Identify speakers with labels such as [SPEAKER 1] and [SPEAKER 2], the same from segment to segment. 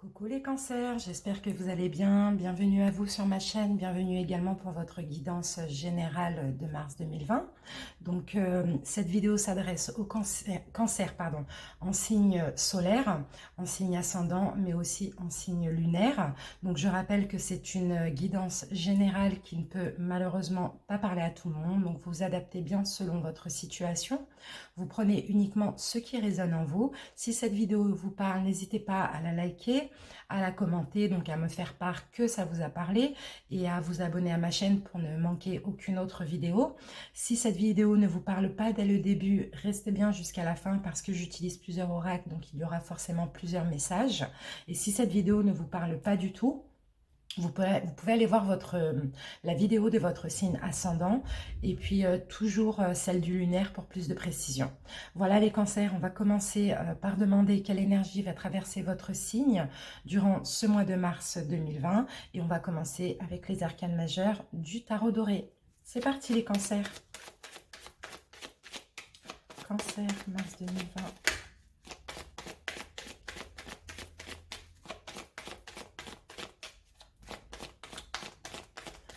[SPEAKER 1] Coucou les cancers, j'espère que vous allez bien. Bienvenue à vous sur ma chaîne, bienvenue également pour votre guidance générale de mars 2020. Donc cette vidéo s'adresse au cancer en signe solaire, en signe ascendant, mais aussi en signe lunaire. Donc je rappelle que c'est une guidance générale qui ne peut malheureusement pas parler à tout le monde. Donc vous vous adaptez bien selon votre situation. Vous prenez uniquement ce qui résonne en vous. Si cette vidéo vous parle, n'hésitez pas à la liker, à la commenter, donc à me faire part que ça vous a parlé et à vous abonner à ma chaîne pour ne manquer aucune autre vidéo. Si cette vidéo ne vous parle pas dès le début, restez bien jusqu'à la fin parce que j'utilise plusieurs oracles, donc il y aura forcément plusieurs messages. Et si cette vidéo ne vous parle pas du tout, vous pouvez aller voir la vidéo de votre signe ascendant et puis toujours celle du lunaire pour plus de précision. Voilà les cancers, on va commencer par demander quelle énergie va traverser votre signe durant ce mois de mars 2020 et on va commencer avec les arcanes majeures du tarot doré. C'est parti les cancers. Cancer, mars 2020.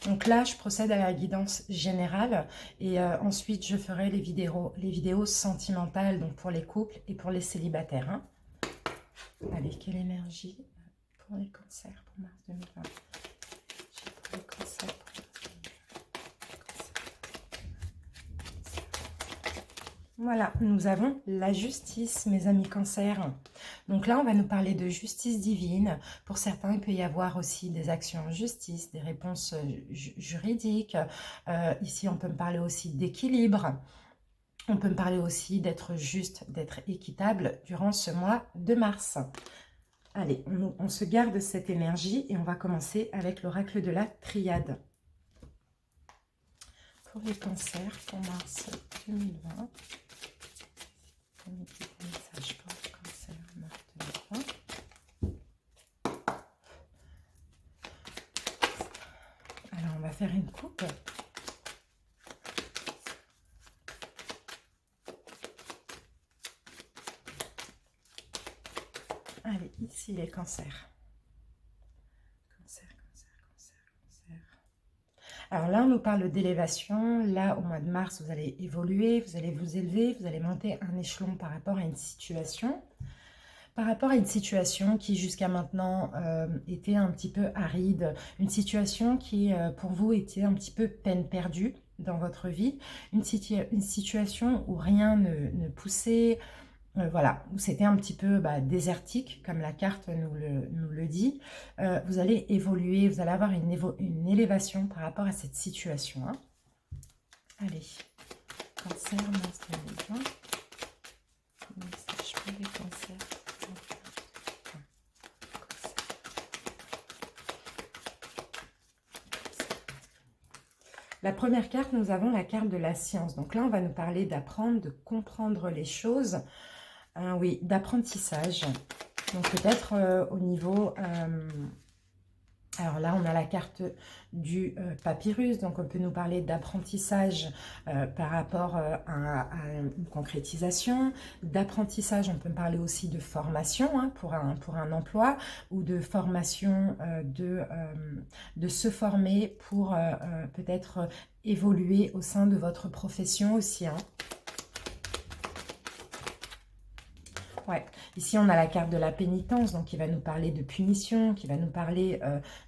[SPEAKER 1] Donc là, je procède à la guidance générale et ensuite, je ferai les vidéos sentimentales donc pour les couples et pour les célibataires. Hein. Allez, quelle énergie pour les cancers pour mars 2020 pour les cancers pour Voilà, nous avons la justice, mes amis cancers. Donc là, on va nous parler de justice divine. Pour certains, il peut y avoir aussi des actions en justice, des réponses juridiques. Ici, on peut me parler aussi d'équilibre. On peut me parler aussi d'être juste, d'être équitable durant ce mois de mars. Allez, on se garde cette énergie et on va commencer avec l'oracle de la triade. Pour les cancers, pour mars 2020. Message pour les cancers, mars 2020. Alors, on va faire une coupe. Allez, ici les cancers. Cancer, cancer, cancer, cancer. Alors là, on nous parle d'élévation. Là, au mois de mars, vous allez évoluer, vous allez vous élever, vous allez monter un échelon par rapport à une situation. Par rapport à une situation qui jusqu'à maintenant était un petit peu aride, une situation qui pour vous était un petit peu peine perdue dans votre vie, une situation où rien ne poussait, voilà, où c'était un petit peu désertique, comme la carte nous le dit. Vous allez évoluer, vous allez avoir une élévation par rapport à cette situation. Hein. Allez, cancer, mars 2020. Message pour les cancers. La première carte, nous avons la carte de la science. Donc là, on va nous parler d'apprendre, de comprendre les choses. Oui, d'apprentissage. Donc peut-être au niveau... alors là, on a la carte du papyrus. Donc on peut nous parler d'apprentissage par rapport à une concrétisation. D'apprentissage, on peut parler aussi de formation hein, pour un emploi ou de formation de se former pour peut-être évoluer au sein de votre profession aussi. Hein. Ouais, ici on a la carte de la pénitence, donc qui va nous parler de punition, qui va nous parler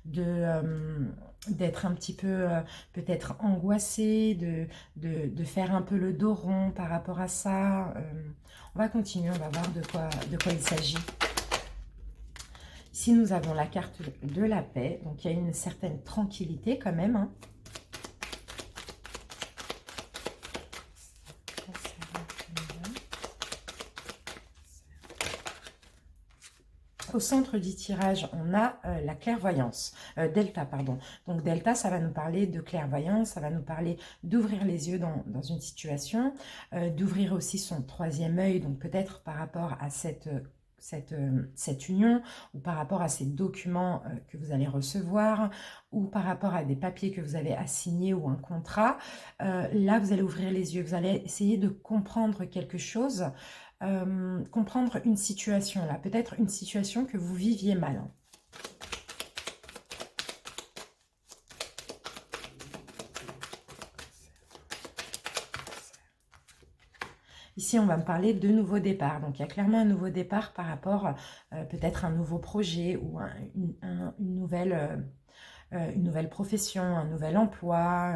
[SPEAKER 1] d'être un petit peu peut-être angoissé, de faire un peu le dos rond par rapport à ça. On va continuer, on va voir de quoi il s'agit. Ici nous avons la carte de la paix, donc il y a une certaine tranquillité quand même. Hein. Au centre du tirage, on a la clairvoyance, Delta, pardon. Donc Delta, ça va nous parler de clairvoyance, ça va nous parler d'ouvrir les yeux dans une situation, d'ouvrir aussi son troisième œil, donc peut-être par rapport à cette union, ou par rapport à ces documents que vous allez recevoir, ou par rapport à des papiers que vous avez à signer ou un contrat. Là, vous allez ouvrir les yeux, vous allez essayer de comprendre quelque chose. comprendre une situation là, peut-être une situation que vous viviez mal. Hein. Ici, on va me parler de nouveau départ. Donc, il y a clairement un nouveau départ par rapport peut-être à un nouveau projet ou une nouvelle profession, un nouvel emploi,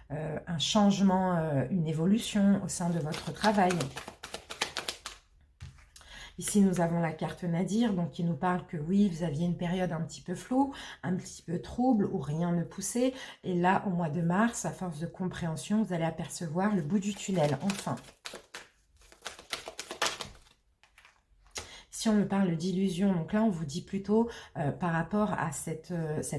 [SPEAKER 1] un changement, une évolution au sein de votre travail. Ici, nous avons la carte Nadir, donc qui nous parle que oui, vous aviez une période un petit peu floue, un petit peu trouble, où rien ne poussait. Et là, au mois de mars, à force de compréhension, vous allez apercevoir le bout du tunnel, enfin. Si on me parle d'illusion, donc là on vous dit plutôt par rapport à cette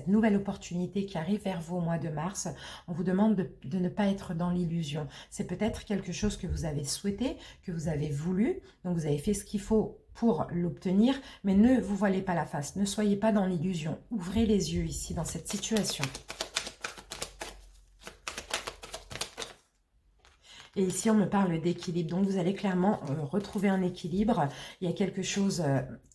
[SPEAKER 1] nouvelle opportunité qui arrive vers vous au mois de mars, on vous demande de ne pas être dans l'illusion. C'est peut-être quelque chose que vous avez souhaité, que vous avez voulu, donc vous avez fait ce qu'il faut pour l'obtenir, mais ne vous voilez pas la face, ne soyez pas dans l'illusion. Ouvrez les yeux ici dans cette situation. Et ici, on me parle d'équilibre. Donc, vous allez clairement retrouver un équilibre. Il y a quelque chose,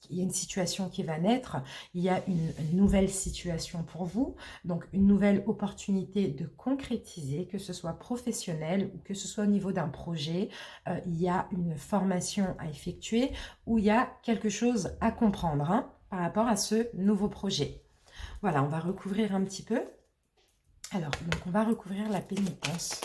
[SPEAKER 1] il y a une situation qui va naître. Il y a une nouvelle situation pour vous. Donc, une nouvelle opportunité de concrétiser, que ce soit professionnel ou que ce soit au niveau d'un projet. Il y a une formation à effectuer ou il y a quelque chose à comprendre hein, par rapport à ce nouveau projet. Voilà, on va recouvrir un petit peu. Alors, donc, on va recouvrir la pénitence.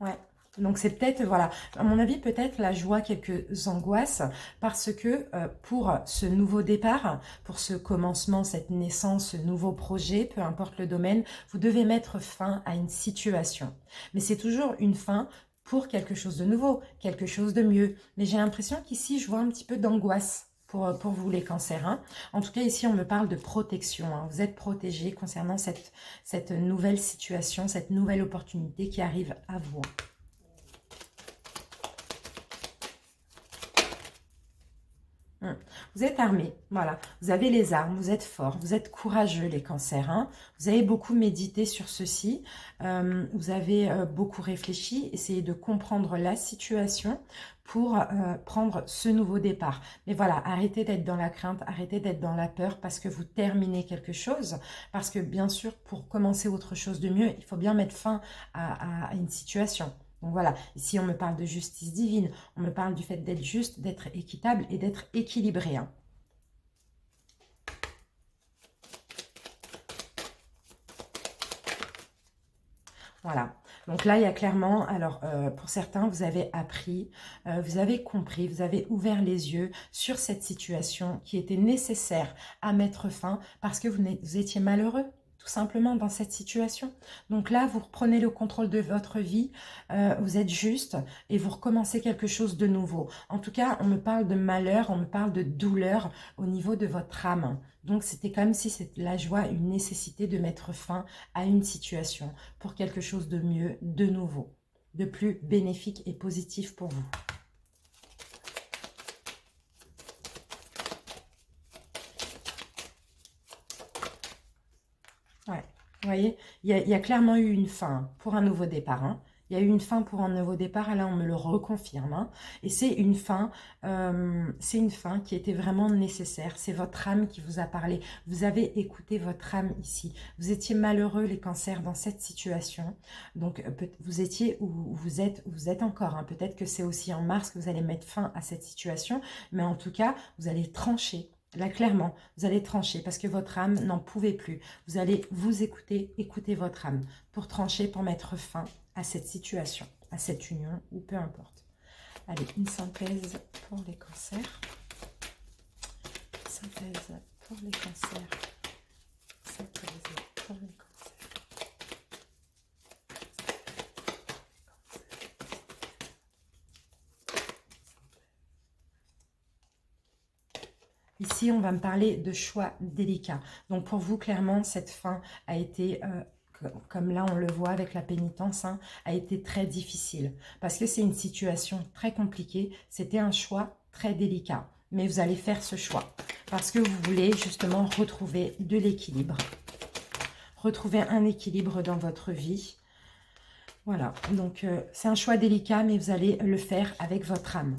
[SPEAKER 1] Ouais, donc c'est peut-être, voilà, à mon avis, peut-être la joie, quelques angoisses, parce que pour ce nouveau départ, pour ce commencement, cette naissance, ce nouveau projet, peu importe le domaine, vous devez mettre fin à une situation. Mais c'est toujours une fin pour quelque chose de nouveau, quelque chose de mieux. Mais j'ai l'impression qu'ici, je vois un petit peu d'angoisse. Pour vous les cancers. Hein. En tout cas, ici, on me parle de protection. Hein. Vous êtes protégés concernant cette nouvelle situation, cette nouvelle opportunité qui arrive à vous. Vous êtes armés, voilà. Vous avez les armes, vous êtes forts, vous êtes courageux les cancers. Hein. Vous avez beaucoup médité sur ceci, vous avez beaucoup réfléchi, essayé de comprendre la situation pour prendre ce nouveau départ. Mais voilà, arrêtez d'être dans la crainte, arrêtez d'être dans la peur parce que vous terminez quelque chose. Parce que bien sûr, pour commencer autre chose de mieux, il faut bien mettre fin à une situation. Donc voilà, ici on me parle de justice divine, on me parle du fait d'être juste, d'être équitable et d'être équilibré. Hein. Voilà, donc là il y a clairement, alors pour certains vous avez appris, vous avez compris, vous avez ouvert les yeux sur cette situation qui était nécessaire à mettre fin parce que vous étiez malheureux. Tout simplement dans cette situation. Donc là, vous reprenez le contrôle de votre vie, vous êtes juste et vous recommencez quelque chose de nouveau. En tout cas, on me parle de malheur, on me parle de douleur au niveau de votre âme. Donc c'était comme si c'était la joie, une nécessité de mettre fin à une situation pour quelque chose de mieux, de nouveau, de plus bénéfique et positif pour vous. Ouais, vous voyez, il y a clairement eu une fin pour un nouveau départ. Hein. Il y a eu une fin pour un nouveau départ, et là on me le reconfirme. Hein. Et c'est une fin qui était vraiment nécessaire. C'est votre âme qui vous a parlé. Vous avez écouté votre âme ici. Vous étiez malheureux les cancers dans cette situation. Donc vous étiez où vous êtes encore. Hein. Peut-être que c'est aussi en mars que vous allez mettre fin à cette situation. Mais en tout cas, vous allez trancher. Là, clairement, vous allez trancher parce que votre âme n'en pouvait plus. Vous allez vous écouter, écouter votre âme pour trancher, pour mettre fin à cette situation, à cette union ou peu importe. Allez, une synthèse pour les cancers. Synthèse pour les cancers. Synthèse pour les cancers. Ici, on va me parler de choix délicats. Donc, pour vous, clairement, cette fin a été, comme là, on le voit avec la pénitence, hein, a été très difficile. Parce que c'est une situation très compliquée. C'était un choix très délicat. Mais vous allez faire ce choix. Parce que vous voulez justement retrouver de l'équilibre. Retrouver un équilibre dans votre vie. Voilà, donc c'est un choix délicat, mais vous allez le faire avec votre âme.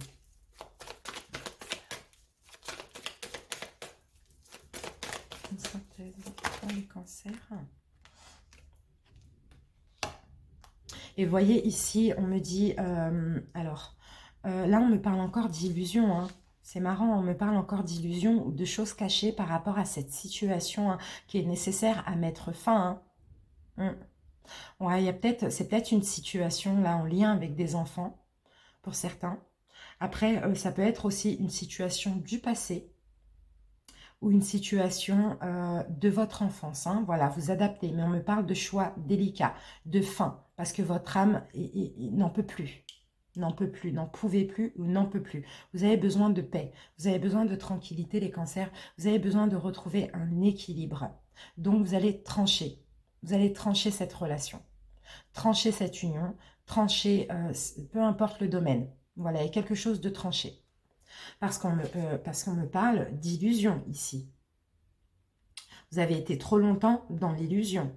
[SPEAKER 1] Une synthèse pour les cancers. Et vous voyez ici, on me dit, là on me parle encore d'illusions, hein. C'est marrant, on me parle encore d'illusions ou de choses cachées par rapport à cette situation, hein, qui est nécessaire à mettre fin, hein. Ouais, c'est peut-être une situation là en lien avec des enfants, pour certains. Après, ça peut être aussi une situation du passé, ou une situation de votre enfance, hein. Voilà, vous adaptez, mais on me parle de choix délicats, de fin, parce que votre âme n'en peut plus, n'en peut plus, n'en pouvez plus ou n'en peut plus. Vous avez besoin de paix, vous avez besoin de tranquillité, les cancers, vous avez besoin de retrouver un équilibre. Donc vous allez trancher cette relation, trancher cette union, trancher, peu importe le domaine. Voilà, il y a quelque chose de tranché. Parce qu'on me parle d'illusion ici. Vous avez été trop longtemps dans l'illusion.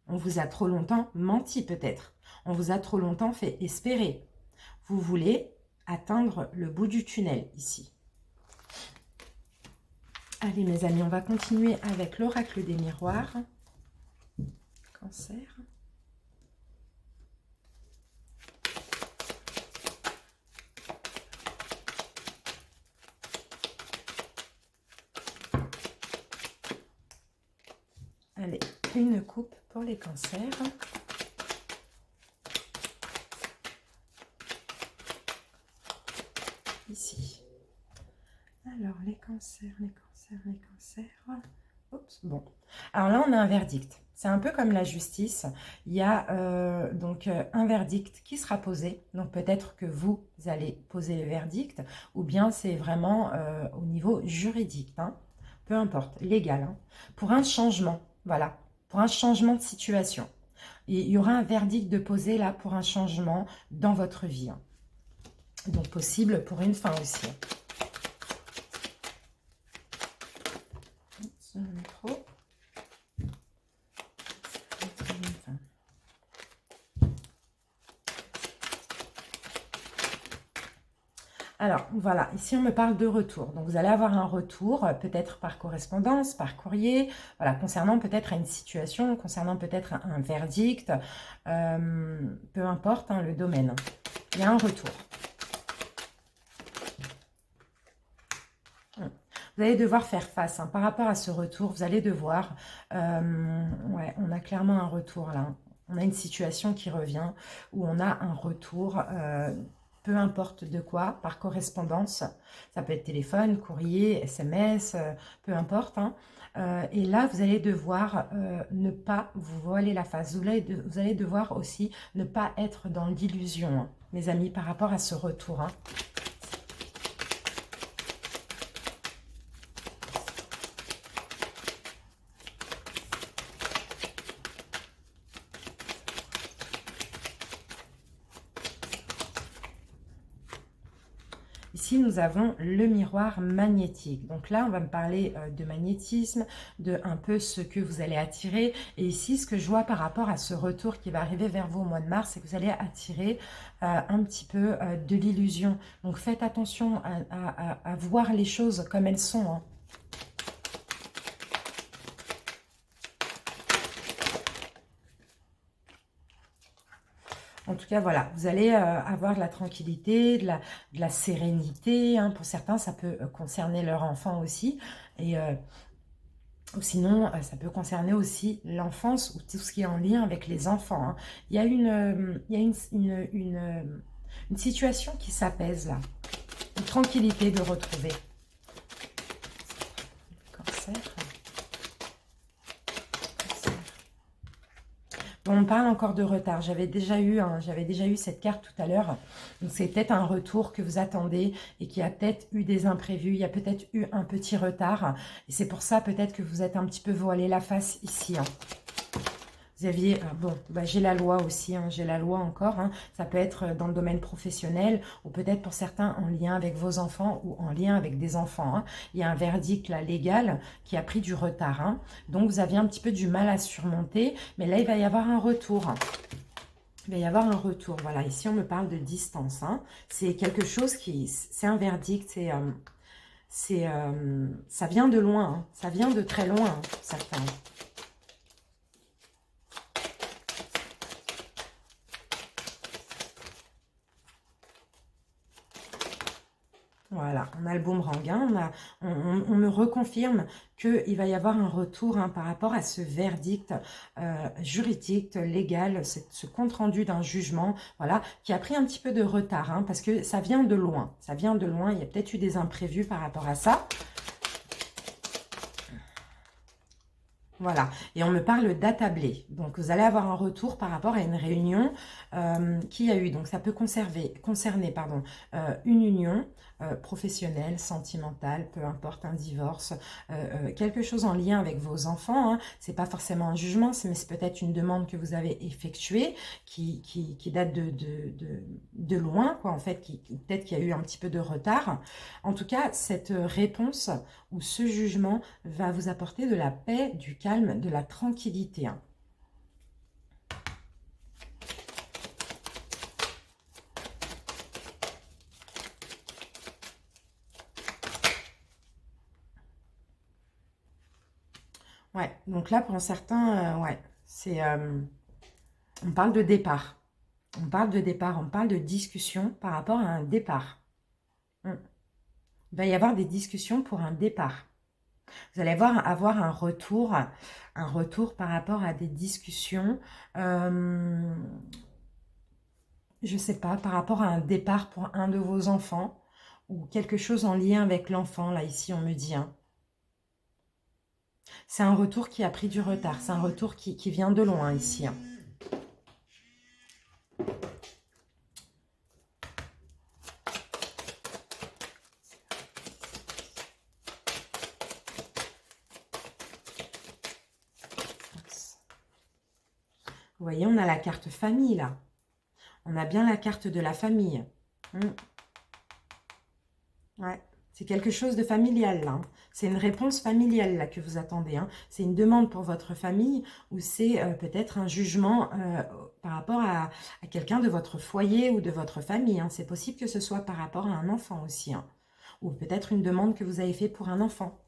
[SPEAKER 1] On vous a trop longtemps menti peut-être. On vous a trop longtemps fait espérer. Vous voulez atteindre le bout du tunnel ici. Allez mes amis, on va continuer avec l'oracle des miroirs. Cancer. Allez, une coupe pour les cancers. Ici. Alors, les cancers. Oups, bon. Alors là, on a un verdict. C'est un peu comme la justice. Il y a donc un verdict qui sera posé. Donc peut-être que vous allez poser le verdict, ou bien c'est vraiment au niveau juridique, hein. Peu importe, légal, hein. Pour un changement, voilà, pour un changement de situation. Et il y aura un verdict de poser là pour un changement dans votre vie, hein. Donc possible pour une fin aussi. Trop. Alors, voilà, ici on me parle de retour. Donc, vous allez avoir un retour, peut-être par correspondance, par courrier, voilà, concernant peut-être une situation, concernant peut-être un verdict, peu importe, hein, le domaine. Il y a un retour. Vous allez devoir faire face, hein, par rapport à ce retour, vous allez devoir, ouais, on a clairement un retour là. On a une situation qui revient, où on a un retour, peu importe de quoi, par correspondance. Ça peut être téléphone, courrier, SMS, peu importe, hein. Et là, vous allez devoir ne pas vous voiler la face. Vous allez devoir aussi ne pas être dans l'illusion, hein, mes amis, par rapport à ce retour, hein. Ici, nous avons le miroir magnétique. Donc là, on va me parler de magnétisme, de un peu ce que vous allez attirer. Et ici, ce que je vois par rapport à ce retour qui va arriver vers vous au mois de mars, c'est que vous allez attirer un petit peu de l'illusion. Donc faites attention à voir les choses comme elles sont, hein. En tout cas, voilà, vous allez avoir de la tranquillité, de la sérénité, hein. Pour certains, ça peut concerner leur enfant aussi. Et ou sinon, ça peut concerner aussi l'enfance ou tout ce qui est en lien avec les enfants, hein. Il y a une situation qui s'apaise là. Une tranquillité de retrouver. Cancer. On parle encore de retard. J'avais déjà eu cette carte tout à l'heure. Donc c'est peut-être un retour que vous attendez et qui a peut-être eu des imprévus. Il y a peut-être eu un petit retard. Et c'est pour ça peut-être que vous êtes un petit peu voilé la face ici, hein. Vous aviez, bon, bah, j'ai la loi aussi, hein, j'ai la loi encore, hein. Ça peut être dans le domaine professionnel ou peut-être pour certains en lien avec vos enfants ou en lien avec des enfants, hein. Il y a un verdict là légal qui a pris du retard, hein. Donc vous aviez un petit peu du mal à surmonter, mais là il va y avoir un retour. il va y avoir un retour. Voilà, ici on me parle de distance. Hein. C'est quelque chose qui... C'est un verdict, ça vient de loin. Hein. Ça vient de très loin, hein, pour certains. Voilà, on a le boomerang, hein, on me reconfirme qu'il va y avoir un retour hein, par rapport à ce verdict juridique, légal, ce compte-rendu d'un jugement, voilà, qui a pris un petit peu de retard, hein, parce que ça vient de loin, il y a peut-être eu des imprévus par rapport à ça. Voilà, et on me parle d'attablé. Donc, vous allez avoir un retour par rapport à une réunion qui a eu. Donc, ça peut concerner une union professionnelle, sentimentale, peu importe, un divorce, quelque chose en lien avec vos enfants. Hein. Ce n'est pas forcément un jugement, mais c'est peut-être une demande que vous avez effectuée qui date de loin, quoi, en fait, peut-être qu'il y a eu un petit peu de retard. En tout cas, cette réponse ou ce jugement va vous apporter de la paix, du calme, de la tranquillité. Hein. Ouais, donc là, pour certains, ouais, on parle de départ. On parle de départ, on parle de discussion par rapport à un départ. Il va y avoir des discussions pour un départ. Vous allez avoir un retour par rapport à des discussions, je ne sais pas, par rapport à un départ pour un de vos enfants, ou quelque chose en lien avec l'enfant, là, ici, on me dit. Hein. C'est un retour qui a pris du retard, c'est un retour qui vient de loin, ici. Hein. Vous voyez, on a la carte famille, là. On a bien la carte de la famille. Ouais, c'est quelque chose de familial, là. Hein. C'est une réponse familiale, là, que vous attendez. Hein. C'est une demande pour votre famille ou c'est peut-être un jugement par rapport à quelqu'un de votre foyer ou de votre famille. Hein. C'est possible que ce soit par rapport à un enfant aussi. Hein. Ou peut-être une demande que vous avez faite pour un enfant.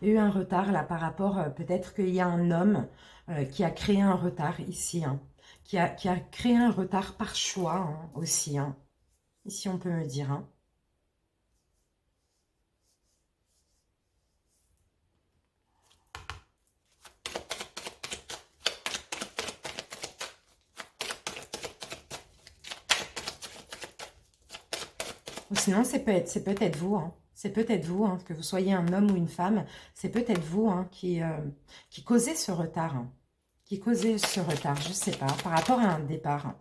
[SPEAKER 1] Il y a eu un retard là par rapport, peut-être qu'il y a un homme qui a créé un retard ici, hein, qui a créé un retard par choix hein, aussi. Hein. Ici, on peut me dire. Hein. Ou sinon, c'est peut-être vous. Hein. C'est peut-être vous, hein, que vous soyez un homme ou une femme. C'est peut-être vous hein, qui causez ce retard. Hein. Qui causez ce retard, je ne sais pas, par rapport à un départ.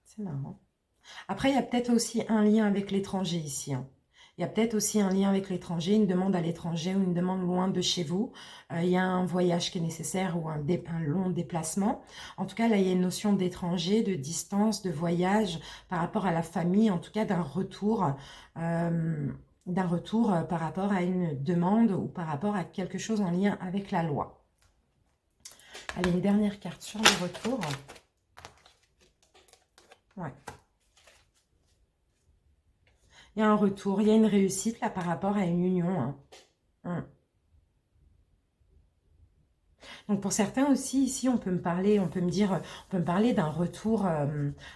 [SPEAKER 1] C'est marrant. Après, il y a peut-être aussi un lien avec l'étranger ici. Hein. Il y a peut-être aussi un lien avec l'étranger, une demande à l'étranger ou une demande loin de chez vous. Il y a un voyage qui est nécessaire ou un long déplacement. En tout cas, là, il y a une notion d'étranger, de distance, de voyage par rapport à la famille, en tout cas d'un retour par rapport à une demande ou par rapport à quelque chose en lien avec la loi. Allez, une dernière carte sur le retour. Ouais. Il y a un retour, il y a une réussite là par rapport à une union. Hein. Donc pour certains aussi, ici, on peut me parler d'un retour.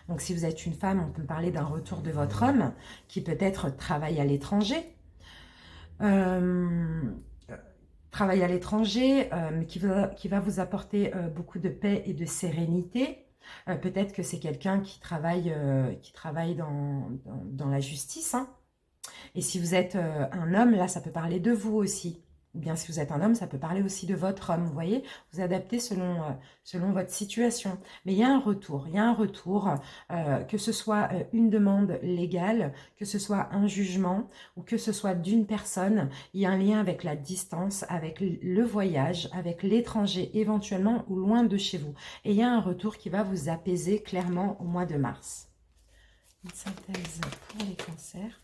[SPEAKER 1] Donc si vous êtes une femme, on peut me parler d'un retour de votre homme qui peut-être travaille à l'étranger. Travaille à l'étranger, qui va vous apporter beaucoup de paix et de sérénité. Peut-être que c'est quelqu'un qui travaille dans la justice. Hein. Et si vous êtes un homme, là, ça peut parler de vous aussi. Ou bien si vous êtes un homme, ça peut parler aussi de votre homme. Vous voyez, vous adaptez selon votre situation. Mais il y a un retour. Que ce soit une demande légale, que ce soit un jugement, ou que ce soit d'une personne. Il y a un lien avec la distance, avec le voyage, avec l'étranger éventuellement, ou loin de chez vous. Et il y a un retour qui va vous apaiser clairement au mois de mars. Une synthèse pour les cancers.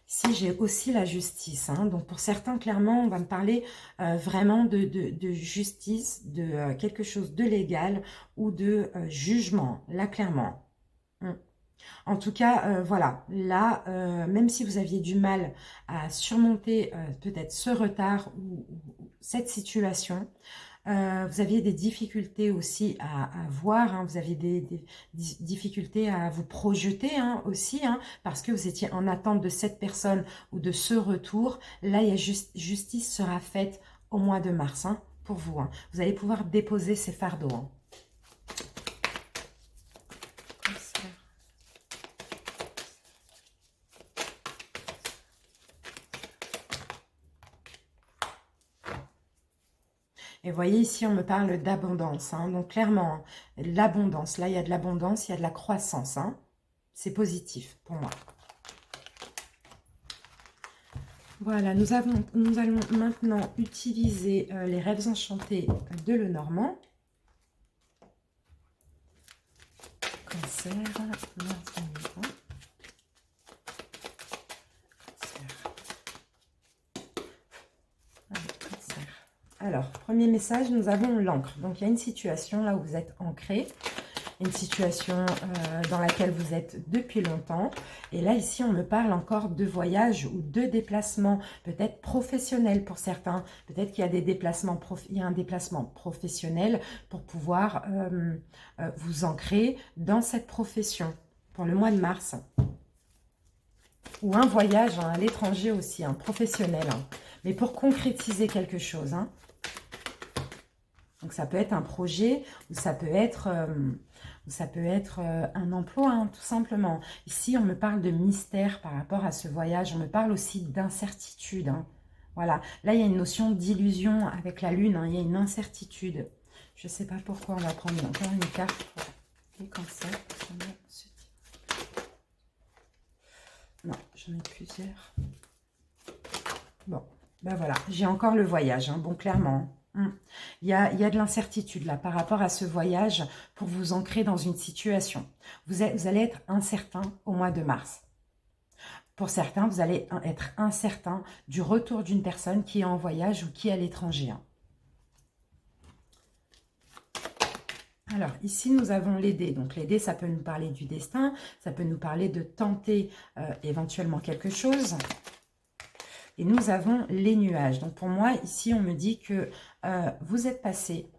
[SPEAKER 1] Ici, j'ai aussi la justice. Hein. Donc, pour certains, clairement, on va me parler vraiment de justice, de quelque chose de légal ou de jugement. Là, clairement. En tout cas, voilà, là, même si vous aviez du mal à surmonter peut-être ce retard ou cette situation, vous aviez des difficultés aussi à voir, hein, vous aviez des difficultés à vous projeter hein, aussi, hein, parce que vous étiez en attente de cette personne ou de ce retour. Là, il y a justice sera faite au mois de mars hein, pour vous. Hein. Vous allez pouvoir déposer ces fardeaux. Hein. Et vous voyez, ici, on me parle d'abondance. Hein, donc, clairement, l'abondance. Là, il y a de l'abondance, il y a de la croissance. Hein, c'est positif pour moi. Voilà, nous allons maintenant utiliser les rêves enchantés de Lenormand. Cancer, mars 2020. Alors, premier message, nous avons l'encre. Donc, il y a une situation là où vous êtes ancré, une situation dans laquelle vous êtes depuis longtemps. Et là, ici, on me parle encore de voyage ou de déplacement, peut-être professionnel pour certains. Peut-être qu'il y a des déplacements, il y a un déplacement professionnel pour pouvoir vous ancrer dans cette profession pour le mois de mars. Ou un voyage hein, à l'étranger aussi, un professionnel. Hein, mais pour concrétiser quelque chose. Hein. Donc, ça peut être un projet ou ça peut être, un emploi, hein, tout simplement. Ici, on me parle de mystère par rapport à ce voyage. On me parle aussi d'incertitude. Hein. Voilà. Là, il y a une notion d'illusion avec la lune. Hein. Il y a une incertitude. Je ne sais pas pourquoi. On va prendre encore une carte pour les cancers. Non, j'en ai plusieurs. Bon, ben voilà. J'ai encore le voyage. Hein. Bon, clairement. Il y a de l'incertitude là par rapport à ce voyage pour vous ancrer dans une situation. Vous allez être incertain au mois de mars. Pour certains, vous allez être incertain du retour d'une personne qui est en voyage ou qui est à l'étranger. Alors, ici, nous avons les dés. Donc, les dés, ça peut nous parler du destin, ça peut nous parler de tenter éventuellement quelque chose. Et nous avons les nuages. Donc, pour moi, ici, on me dit que vous êtes passé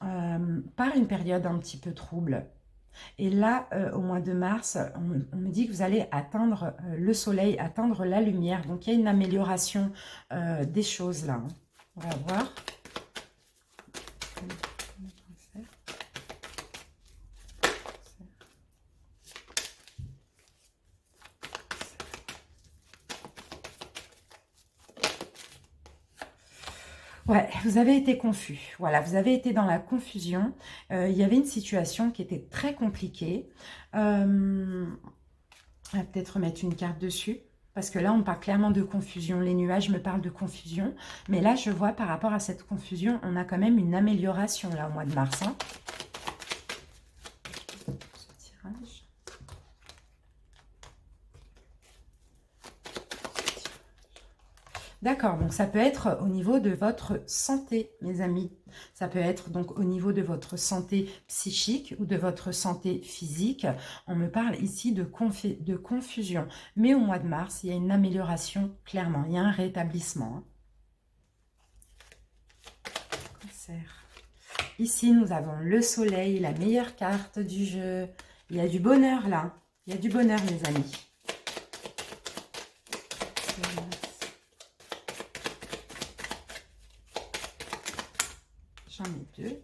[SPEAKER 1] par une période un petit peu trouble. Et là, au mois de mars, on me dit que vous allez atteindre le soleil, atteindre la lumière. Donc, il y a une amélioration des choses là. Hein. On va voir. Ouais, vous avez été confus. Voilà, vous avez été dans la confusion. Il y avait une situation qui était très compliquée. On va peut-être remettre une carte dessus. Parce que là, on parle clairement de confusion. Les nuages me parlent de confusion. Mais là, je vois par rapport à cette confusion, on a quand même une amélioration là au mois de mars. Hein. Ce tirage. D'accord, donc ça peut être au niveau de votre santé, mes amis. Ça peut être donc au niveau de votre santé psychique ou de votre santé physique. On me parle ici de confusion. Mais au mois de mars, il y a une amélioration, clairement. Il y a un rétablissement. Cancer. Ici, nous avons le soleil, la meilleure carte du jeu. Il y a du bonheur là. Il y a du bonheur, mes amis. J'en ai deux.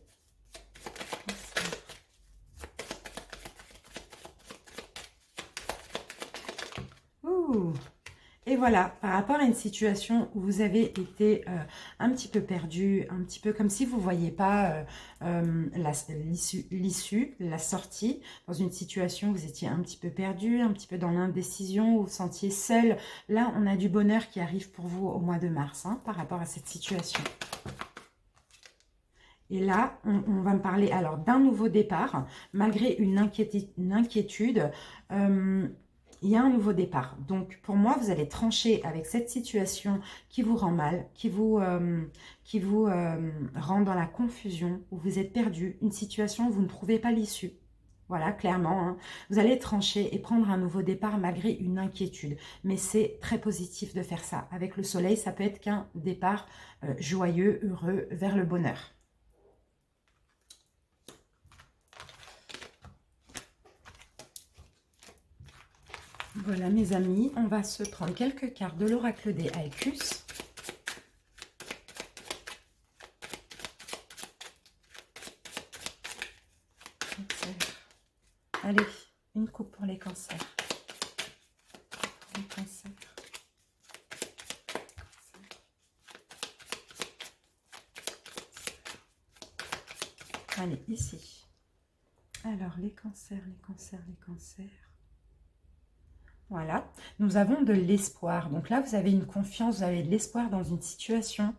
[SPEAKER 1] Ouh. Et voilà, par rapport à une situation où vous avez été un petit peu perdu, un petit peu comme si vous ne voyez pas l'issue, la sortie, dans une situation où vous étiez un petit peu perdu, un petit peu dans l'indécision, où vous vous sentiez seul. Là, on a du bonheur qui arrive pour vous au mois de mars, hein, par rapport à cette situation. Et là, on va me parler alors d'un nouveau départ, malgré une inquiétude. Il y a un nouveau départ. Donc, pour moi, vous allez trancher avec cette situation qui vous rend mal, qui vous rend dans la confusion, où vous êtes perdu, une situation où vous ne trouvez pas l'issue. Voilà, clairement, hein. Vous allez trancher et prendre un nouveau départ malgré une inquiétude. Mais c'est très positif de faire ça. Avec le soleil, ça peut être qu'un départ joyeux, heureux, vers le bonheur. Voilà mes amis, on va se prendre quelques cartes de l'oracle des Aecus. Allez, une coupe pour les cancers. Les cancers. Allez, ici. Alors, les cancers, les cancers, les cancers. Voilà, nous avons de l'espoir. Donc là, vous avez une confiance, vous avez de l'espoir dans une situation.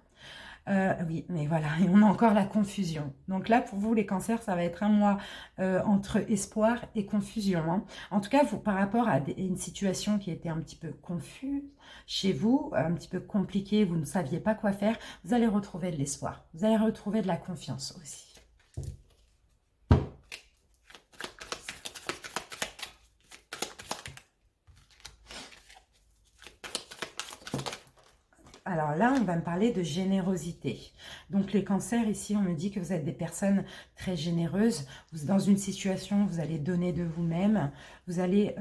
[SPEAKER 1] Oui, mais voilà, et on a encore la confusion. Donc là, pour vous, les cancers, ça va être un mois entre espoir et confusion, hein. En tout cas, vous, par rapport à une situation qui était un petit peu confuse chez vous, un petit peu compliquée, vous ne saviez pas quoi faire, vous allez retrouver de l'espoir. Vous allez retrouver de la confiance aussi. Alors là, on va me parler de générosité. Donc les cancers, ici, on me dit que vous êtes des personnes très généreuses. Dans une situation, vous allez donner de vous-même. Vous allez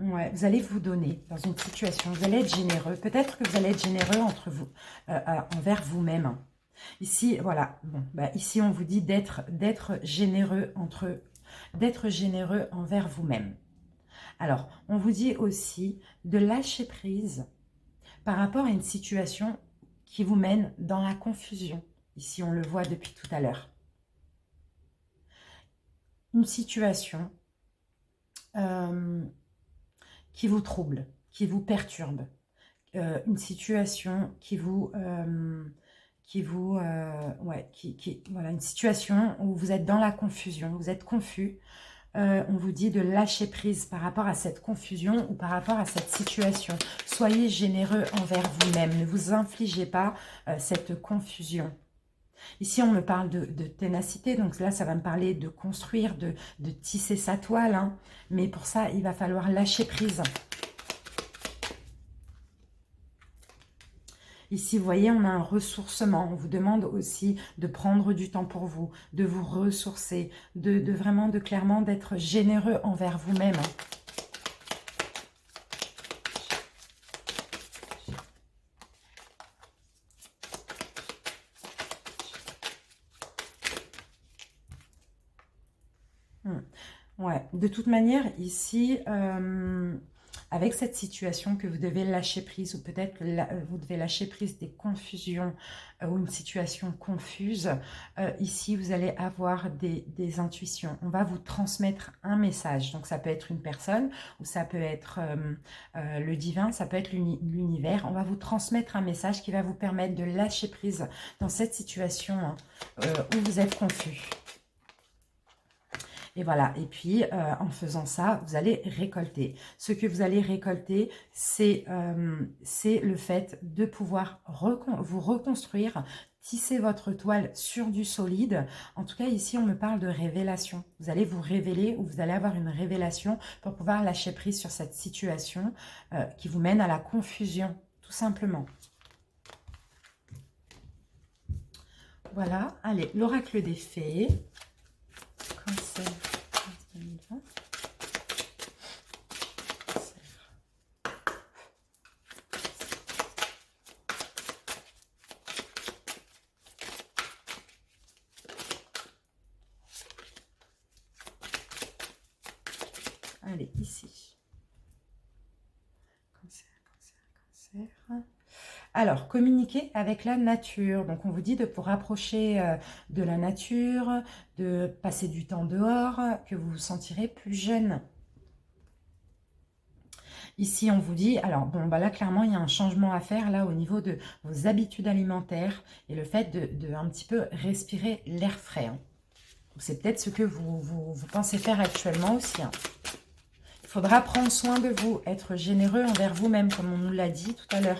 [SPEAKER 1] vous donner dans une situation. Vous allez être généreux. Peut-être que vous allez être généreux entre vous, envers vous-même. Ici, voilà. Bon, bah, ici, on vous dit d'être généreux d'être généreux envers vous-même. Alors, on vous dit aussi de lâcher prise par rapport à une situation qui vous mène dans la confusion. Ici, on le voit depuis tout à l'heure. Une situation qui vous trouble, qui vous perturbe. Une situation voilà, une situation où vous êtes dans la confusion, vous êtes confus. On vous dit de lâcher prise par rapport à cette confusion ou par rapport à cette situation. Soyez généreux envers vous-même. Ne vous infligez pas cette confusion. Ici, on me parle de ténacité. Donc là, ça va me parler de construire, de tisser sa toile, hein. Mais pour ça, il va falloir lâcher prise. Ici, vous voyez, on a un ressourcement. On vous demande aussi de prendre du temps pour vous, de vous ressourcer, vraiment, clairement, d'être généreux envers vous-même. Ouais, de toute manière, ici, avec cette situation que vous devez lâcher prise, ou peut-être que vous devez lâcher prise des confusions ou une situation confuse, ici vous allez avoir des intuitions. On va vous transmettre un message. Donc ça peut être une personne, ou ça peut être le divin, ça peut être l'univers. On va vous transmettre un message qui va vous permettre de lâcher prise dans cette situation où vous êtes confus. Et voilà, et puis en faisant ça, vous allez récolter. Ce que vous allez récolter, c'est le fait de pouvoir vous reconstruire, tisser votre toile sur du solide. En tout cas, ici, on me parle de révélation. Vous allez vous révéler ou vous allez avoir une révélation pour pouvoir lâcher prise sur cette situation qui vous mène à la confusion, tout simplement. Voilà, allez, l'oracle des fées. Cancer 2020. Allez, ici. Cancer, cancer, Alors, communiquer avec la nature. Donc, on vous dit de vous rapprocher de la nature, de passer du temps dehors, que vous vous sentirez plus jeune. Ici, on vous dit, alors, bon, bah là, clairement, il y a un changement à faire, là, au niveau de vos habitudes alimentaires et le fait de un petit peu respirer l'air frais. Hein. C'est peut-être ce que vous pensez faire actuellement aussi. Hein. Il faudra prendre soin de vous, être généreux envers vous-même, comme on nous l'a dit tout à l'heure.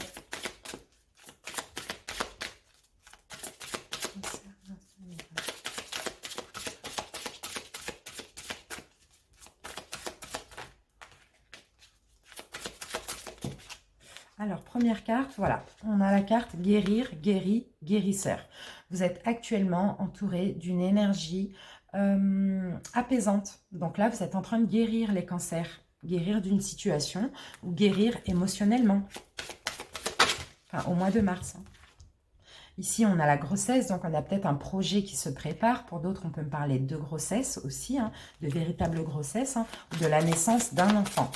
[SPEAKER 1] Alors, première carte, voilà, on a la carte guérir, guéri, guérisseur. Vous êtes actuellement entouré d'une énergie apaisante. Donc là, vous êtes en train de guérir les cancers, guérir d'une situation ou guérir émotionnellement. Enfin, au mois de mars. Hein. Ici, on a la grossesse, donc on a peut-être un projet qui se prépare. Pour d'autres, on peut me parler de grossesse aussi, hein, de véritable grossesse, hein, ou de la naissance d'un enfant.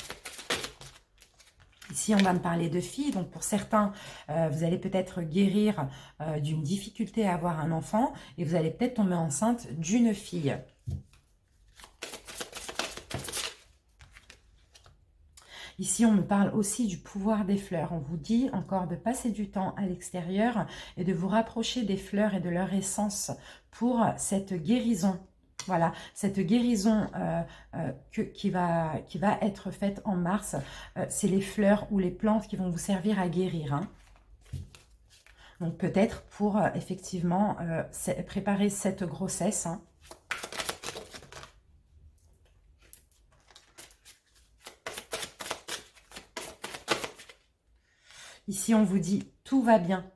[SPEAKER 1] Ici, on va me parler de filles. Donc, pour certains, vous allez peut-être guérir d'une difficulté à avoir un enfant et vous allez peut-être tomber enceinte d'une fille. Ici, on me parle aussi du pouvoir des fleurs. On vous dit encore de passer du temps à l'extérieur et de vous rapprocher des fleurs et de leur essence pour cette guérison. Voilà, cette guérison qui va être faite en mars, c'est les fleurs ou les plantes qui vont vous servir à guérir. Hein. Donc peut-être pour effectivement préparer cette grossesse. Hein. Ici, on vous dit tout va bien.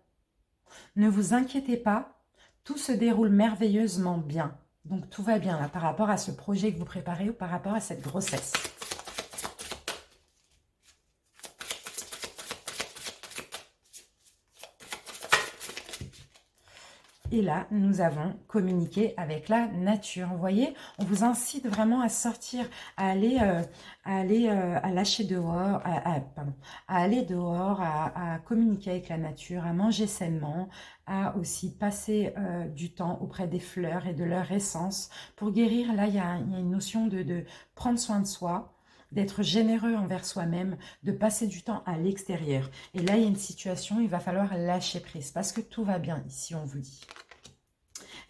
[SPEAKER 1] Ne vous inquiétez pas, tout se déroule merveilleusement bien. Donc, tout va bien là, par rapport à ce projet que vous préparez ou par rapport à cette grossesse. Et là, nous avons communiqué avec la nature. Vous voyez, on vous incite vraiment à sortir, à lâcher dehors, à aller dehors, à communiquer avec la nature, à manger sainement, à aussi passer du temps auprès des fleurs et de leur essence. Pour guérir, là, il y a une notion de prendre soin de soi, d'être généreux envers soi-même, de passer du temps à l'extérieur. Et là, il y a une situation, il va falloir lâcher prise parce que tout va bien ici, on vous dit.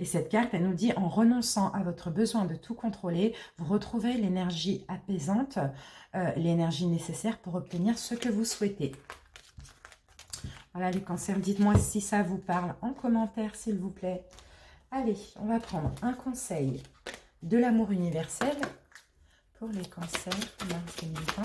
[SPEAKER 1] Et cette carte, elle nous dit, en renonçant à votre besoin de tout contrôler, vous retrouvez l'énergie apaisante, l'énergie nécessaire pour obtenir ce que vous souhaitez. Voilà les cancers, dites-moi si ça vous parle en commentaire, s'il vous plaît. Allez, on va prendre un conseil de l'amour universel pour les cancers mars 2020.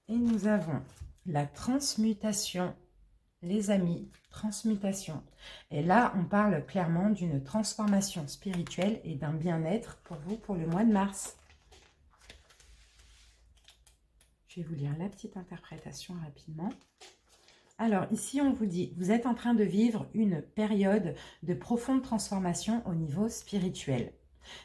[SPEAKER 1] Et nous avons la transmutation, les amis, transmutation. Et là, on parle clairement d'une transformation spirituelle et d'un bien-être pour vous pour le mois de mars. Je vais vous lire la petite interprétation rapidement. Alors, ici, on vous dit, vous êtes en train de vivre une période de profonde transformation au niveau spirituel.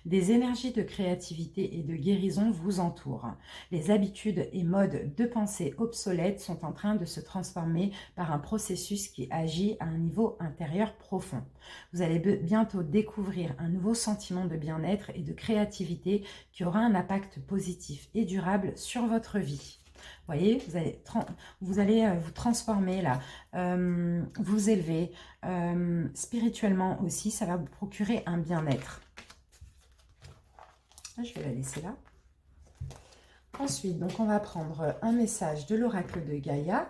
[SPEAKER 1] Des énergies de créativité et de guérison vous entourent. Les habitudes et modes de pensée obsolètes sont en train de se transformer par un processus qui agit à un niveau intérieur profond. Vous allez bientôt découvrir un nouveau sentiment de bien-être et de créativité qui aura un impact positif et durable sur votre vie. Vous voyez, vous allez vous transformer là, vous élever spirituellement aussi, ça va vous procurer un bien-être. Je vais la laisser là. Ensuite, donc on va prendre un message de l'oracle de Gaïa.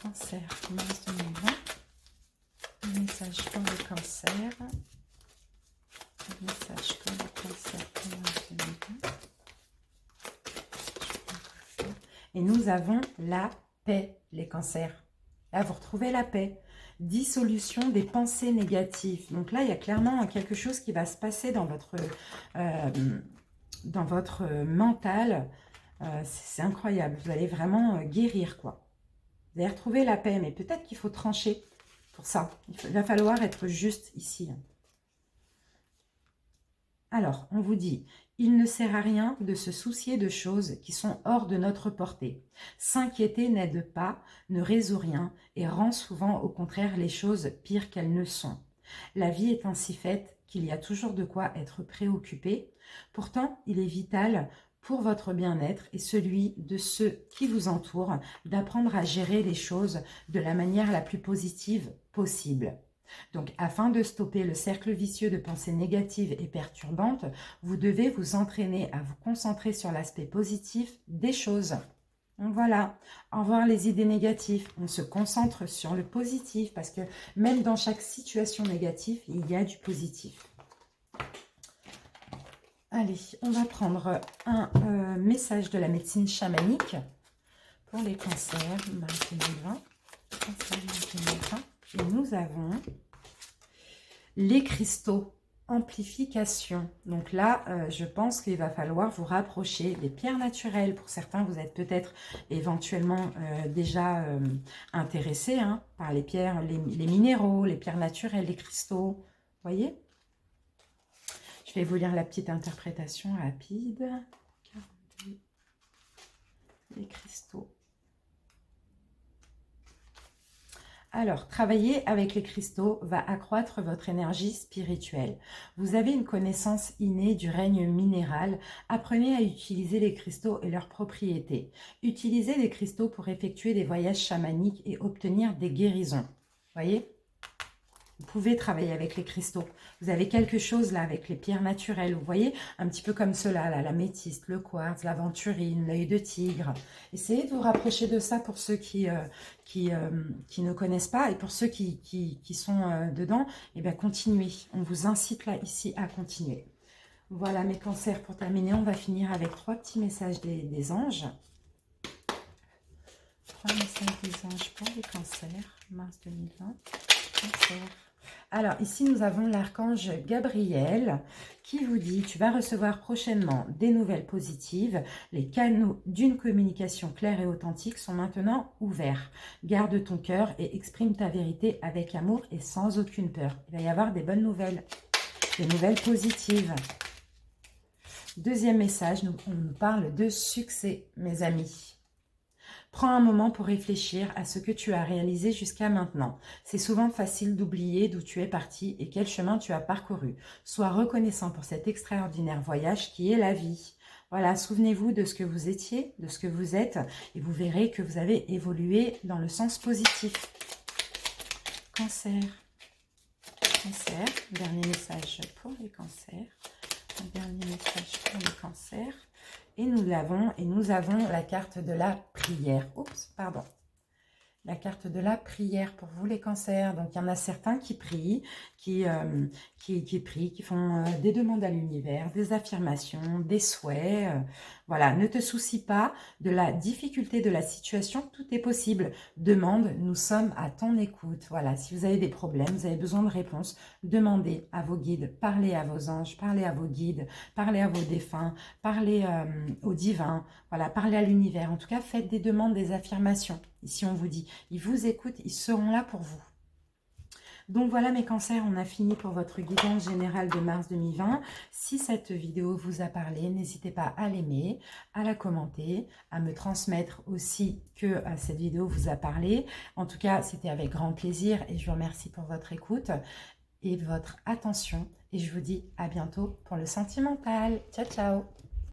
[SPEAKER 1] Cancer, mars 2020. Un message pour le cancer. Un message pour le cancer pour mars 2020. Et nous avons la paix, les cancers. Là, vous retrouvez la paix. Dissolution des pensées négatives. Donc là, il y a clairement quelque chose qui va se passer dans votre mental. C'est incroyable. Vous allez vraiment guérir, quoi. Vous allez retrouver la paix, mais peut-être qu'il faut trancher pour ça. Il va falloir être juste ici. Alors, on vous dit, il ne sert à rien de se soucier de choses qui sont hors de notre portée. S'inquiéter n'aide pas, ne résout rien et rend souvent au contraire les choses pires qu'elles ne sont. La vie est ainsi faite qu'il y a toujours de quoi être préoccupé. Pourtant, il est vital pour votre bien-être et celui de ceux qui vous entourent d'apprendre à gérer les choses de la manière la plus positive possible. Donc, afin de stopper le cercle vicieux de pensées négatives et perturbantes, vous devez vous entraîner à vous concentrer sur l'aspect positif des choses. Donc voilà, au revoir les idées négatives. On se concentre sur le positif parce que même dans chaque situation négative, il y a du positif. Allez, on va prendre un message de la médecine chamanique pour les cancers, mars 2020. Cancer, mars 2020. Et nous avons les cristaux, amplification. Donc là, je pense qu'il va falloir vous rapprocher des pierres naturelles. Pour certains, vous êtes peut-être éventuellement déjà intéressés par les pierres, les minéraux, les pierres naturelles, les cristaux. Vous voyez? Je vais vous lire la petite interprétation rapide. Les cristaux. Alors, travailler avec les cristaux va accroître votre énergie spirituelle. Vous avez une connaissance innée du règne minéral. Apprenez à utiliser les cristaux et leurs propriétés. Utilisez les cristaux pour effectuer des voyages chamaniques et obtenir des guérisons. Voyez ? Vous pouvez travailler avec les cristaux. Vous avez quelque chose là avec les pierres naturelles. Vous voyez, un petit peu comme cela, là, l'améthyste, le quartz, l'aventurine, l'œil de tigre. Essayez de vous rapprocher de ça pour ceux qui ne connaissent pas. Et pour ceux qui sont dedans, eh bien, continuez. On vous incite là, ici, à continuer. Voilà mes cancers pour terminer. On va finir avec 3 petits messages des anges. 3 messages des anges pour les cancers, mars 2020. Cancer. Alors, ici, nous avons l'archange Gabriel qui vous dit « Tu vas recevoir prochainement des nouvelles positives. Les canaux d'une communication claire et authentique sont maintenant ouverts. Garde ton cœur et exprime ta vérité avec amour et sans aucune peur. Il va y avoir des bonnes nouvelles, des nouvelles positives. » Deuxième message, on nous parle de succès, mes amis. Prends un moment pour réfléchir à ce que tu as réalisé jusqu'à maintenant. C'est souvent facile d'oublier d'où tu es parti et quel chemin tu as parcouru. Sois reconnaissant pour cet extraordinaire voyage qui est la vie. Voilà, souvenez-vous de ce que vous étiez, de ce que vous êtes, et vous verrez que vous avez évolué dans le sens positif. Cancer. Cancer, dernier message pour les cancers. Un dernier message pour les cancers. Et nous avons la carte de la prière. Oups, pardon. La carte de la prière pour vous les cancers. Donc, il y en a certains qui prient, qui prient, qui font des demandes à l'univers, des affirmations, des souhaits. Voilà, ne te soucie pas de la difficulté de la situation, tout est possible. Demande, nous sommes à ton écoute. Voilà, si vous avez des problèmes, vous avez besoin de réponses, demandez à vos guides, parlez à vos anges, parlez à vos guides, parlez à vos défunts, parlez aux divins, voilà, parlez à l'univers. En tout cas, faites des demandes, des affirmations. Ici, on vous dit, ils vous écoutent, ils seront là pour vous. Donc voilà mes cancers, on a fini pour votre guidance générale de mars 2020. Si cette vidéo vous a parlé, n'hésitez pas à l'aimer, à la commenter, à me transmettre aussi que cette vidéo vous a parlé. En tout cas, c'était avec grand plaisir et je vous remercie pour votre écoute et votre attention. Et je vous dis à bientôt pour le sentimental. Ciao, ciao!